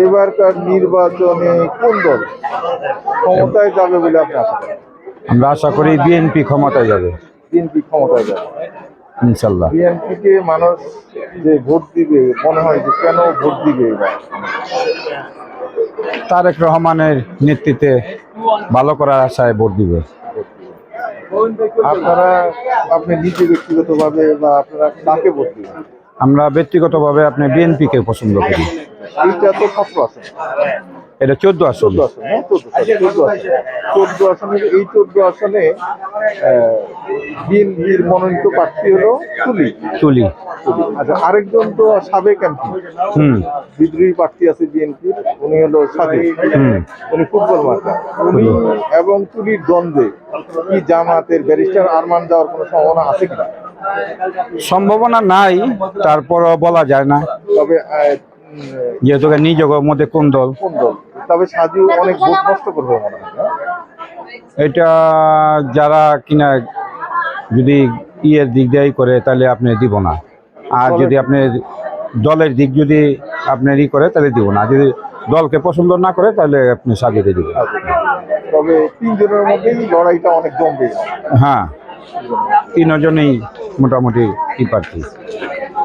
এবারকার নির্বাচনে কোন দল ক্ষমতায় যাবে বলে আপনি আশা করেন? আমরা আশা করি বিএনপি ক্ষমতায় যাবে বিএনপি ক্ষমতায় যাবে। ইনশাল্লাহ। বিএনপিকে মানুষ যে ভোট দিবে মনে হয় যে কেন ভোট দিবে এবার? তারেক রহমানের নেতৃত্বে ভালো করার আশায় ভোট দিবে। আপনারা আপনি নিজে ব্যক্তিগতভাবে বা আপনারা কাকে ভোট দিবেন? আমরা ব্যক্তিগতভাবে আপনি বিএনপিকে পছন্দ করি। এইটা তো 17 আসন, এটা 14 আসন। 14 আসন, হ্যাঁ 14 আসনের এই 14 আসনে বিএনপির মনোনীত প্রার্থী হলো তুলি। আচ্ছা, আরেকজন তো সাবেক এমপি, বিদ্রোহী প্রার্থী আছে বিএনপির, উনি হলো সাদেক, উনি ফুটবল মার্কা। উনি এবং তুলির দ্বন্দ্বে কি জামাতের ব্যারিস্টার আরমান যাওয়ার কোনো সম্ভাবনা আছে কিনা? সম্ভাবনা নাই, তারপরও বলা যায় না, তবে যেহেতু নিজের মধ্যে কোন দল। তবে সাজু অনেক ভোট নষ্ট করবে মনে হয় না? এটা যারা কিনা যদি ইয়ের দিক দিয়েই করে তাহলে আপনি দিব না, আর যদি আপনি দলের দিক যদি আপনার ই করে তাহলে দিব না, যদি দলকে পছন্দ না করে তাহলে আপনি সাজিয়ে দিবেন। তবে তিনজনের মধ্যেই লড়াইটা অনেক জমবে। হ্যাঁ, তিনজনেই মোটামুটি কি প্রার্থী।